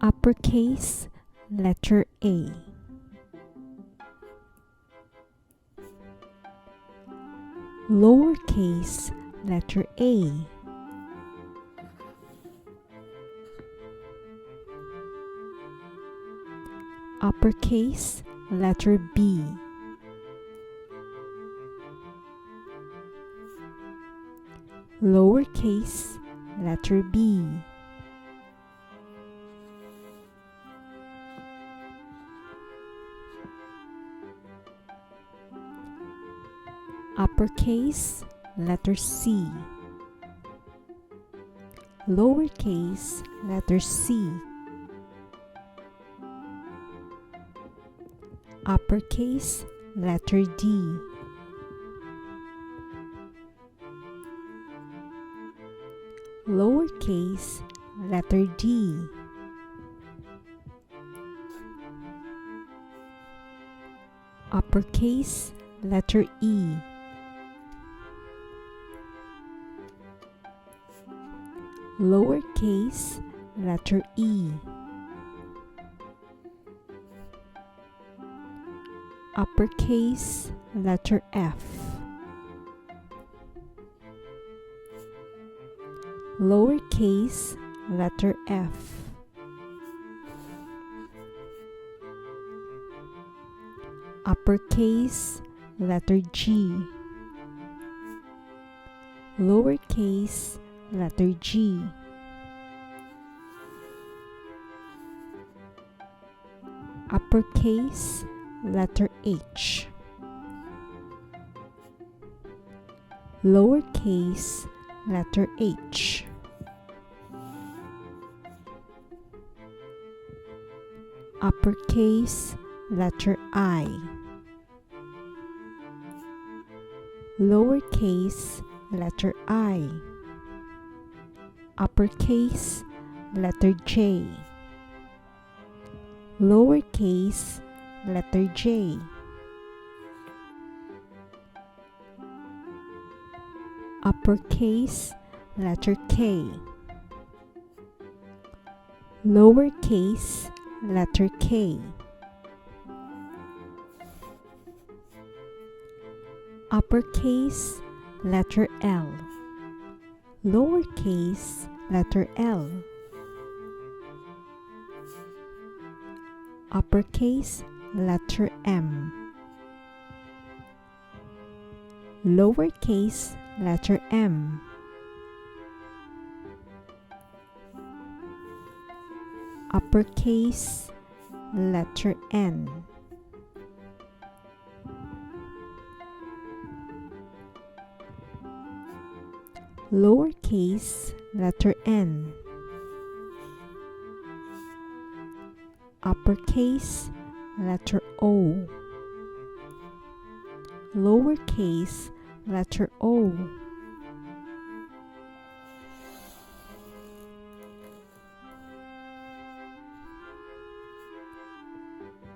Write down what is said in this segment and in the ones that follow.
Uppercase letter A. Lowercase letter A. Uppercase letter B. Lowercase letter B. Uppercase letter C. Lowercase letter C. Uppercase letter D. Lowercase letter D. Uppercase letter E. Lowercase letter E. Uppercase letter F. Lowercase letter F. Uppercase letter G. Lowercase letter G. Uppercase letter H. Lowercase letter H. Uppercase letter I. Lowercase letter I. Uppercase letter J. Lowercase letter J. Uppercase letter K. Lowercase letter K. Uppercase letter L. Lowercase letter L. Uppercase letter M. Lowercase letter M. Uppercase letter N. Lowercase letter N. Uppercase letter O. Lowercase letter O.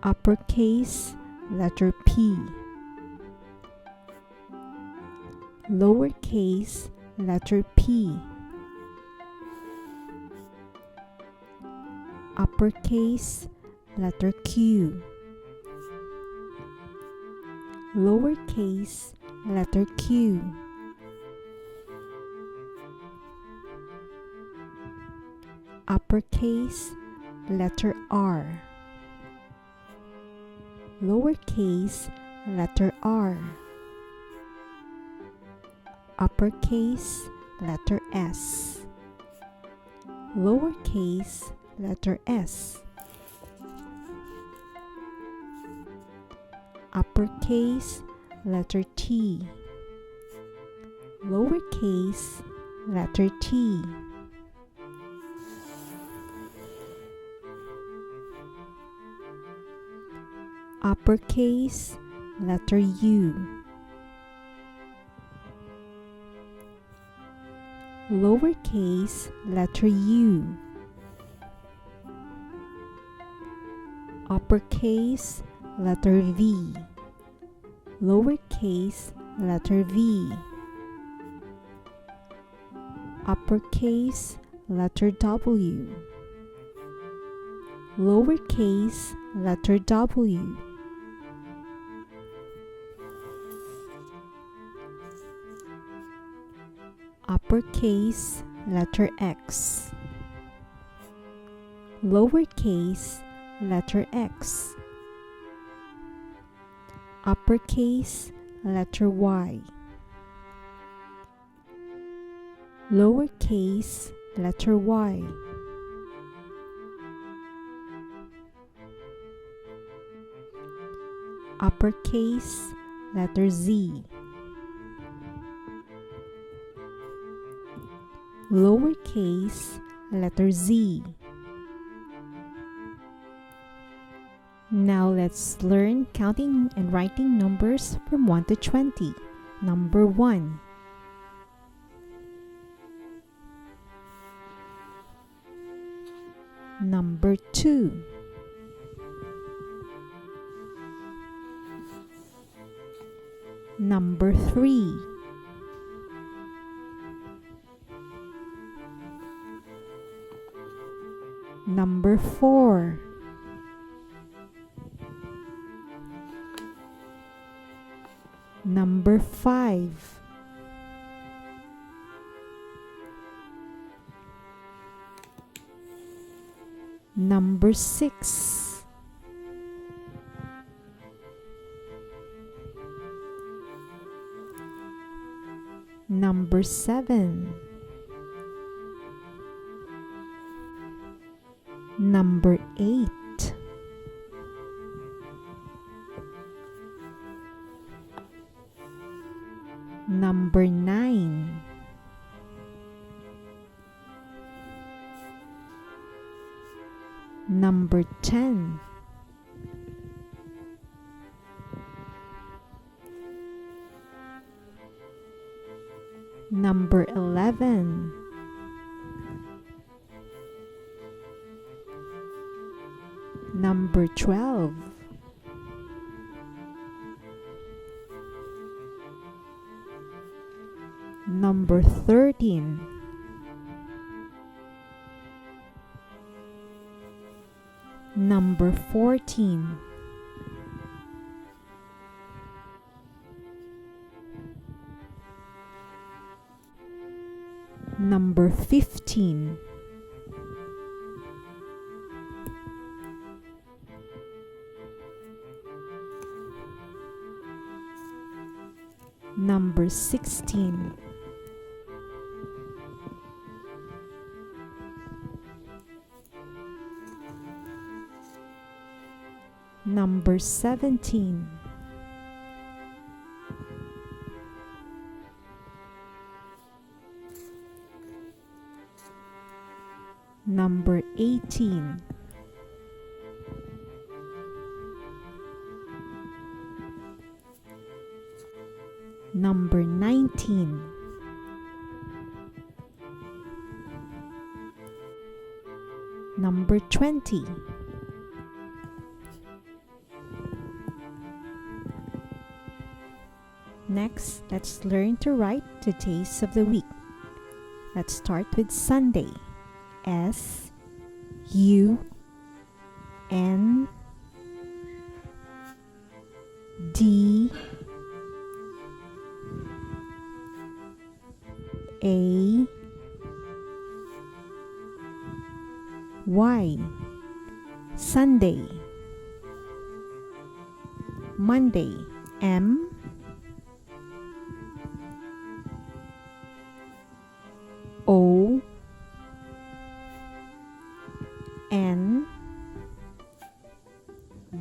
Uppercase letter P. Lowercase letter P. Uppercase letter Q. Lowercase letter Q. Uppercase letter R. Lowercase letter R. Uppercase letter S. Lowercase letter S. Uppercase letter T. Lowercase letter T. Uppercase letter U. Lowercase letter U. Uppercase letter V. Lowercase letter V. Uppercase letter W. lowercase letter W, uppercase letter X, lowercase letter X, uppercase letter Y, lowercase letter Y, uppercase letter Z, lowercase letter Z. Now let's learn counting and writing numbers from 1 to 20. Number 1. Number 2. Number 3. Number 4. Number 5. Number 6. Number 7. Number 8. Number 9. Number 10. Number 11. Number 12. Number 13. Number 14. Number 15. Number 16. Number 17. Number 18. Number 19. Number 20. Next, let's learn to write the days of the week. Let's start with Sunday. S U N D A Y. Sunday. Monday. M O N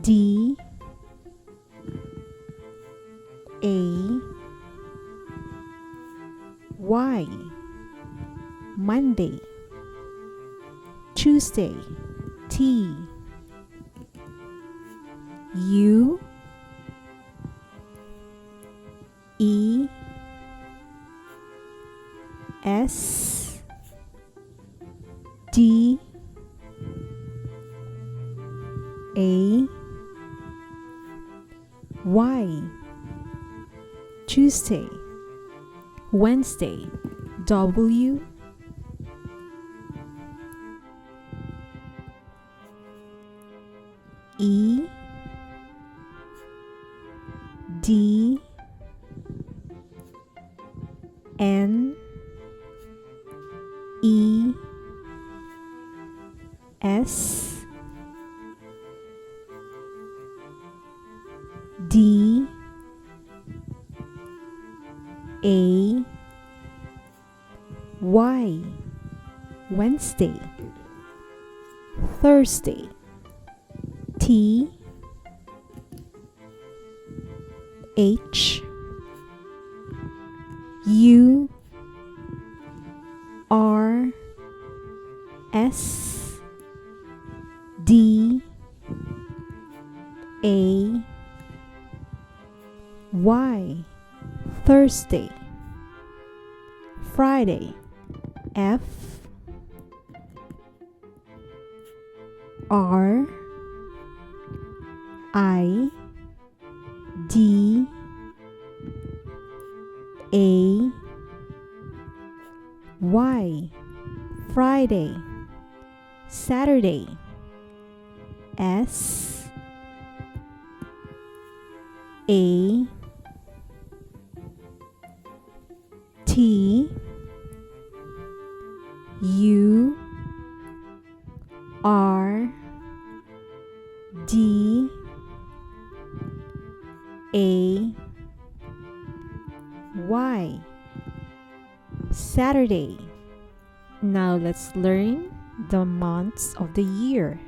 D A Y. Monday. Tuesday. T U E S D A Y. Tuesday. Wednesday. W E D N E S D A Y. Wednesday. Thursday. T H U R S D A Y. Thursday. Friday. F R I D A Y. Friday. Saturday. S A T U R D A Y. Saturday. Now let's learn the months of the year.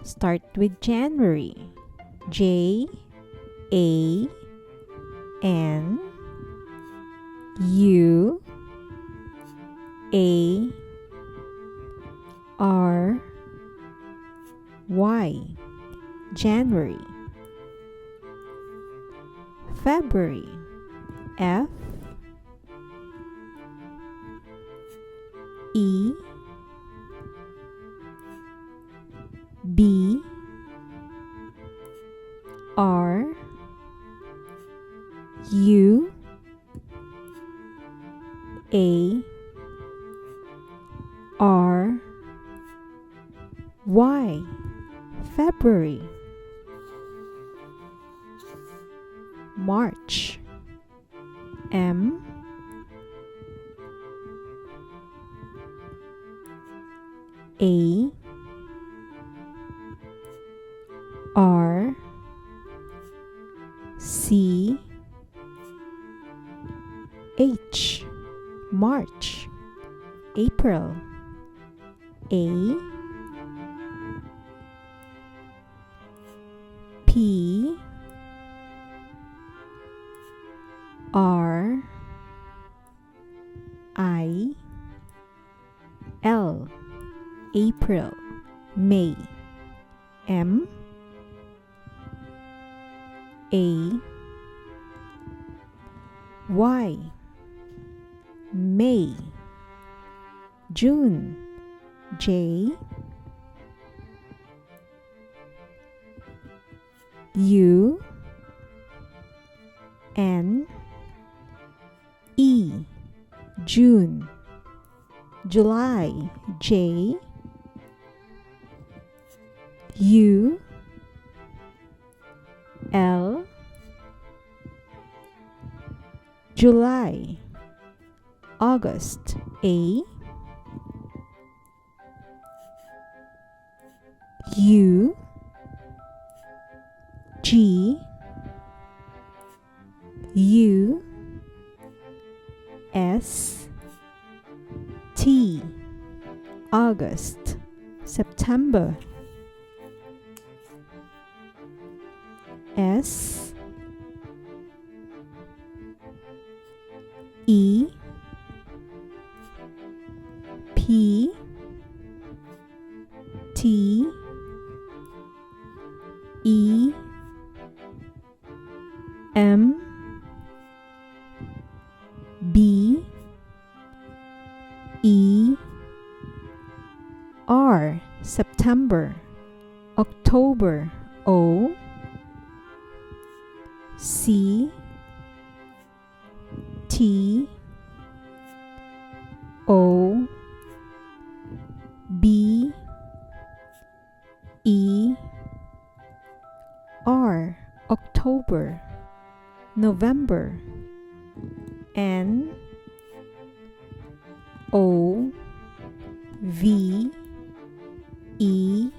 Start with January. J A N U A R Y. January. February. F E B R U A R Y. February. March. M A R C H. March. April. A P R I L. April. May. M A Y. May. June. J U N E. June. July. J U L. July. August. A U G U S T. August. September. S E P T E M B E R. September. October. O C T O B E October, November. N O V E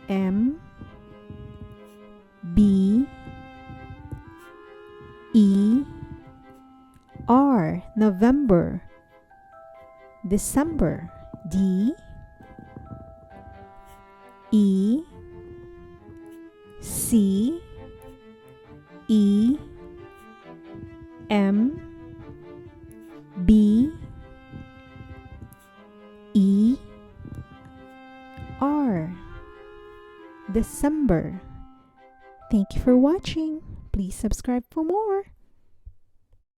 M B E R, November. December, D E C E M B E R, December. Thank you for watching. Please subscribe for more.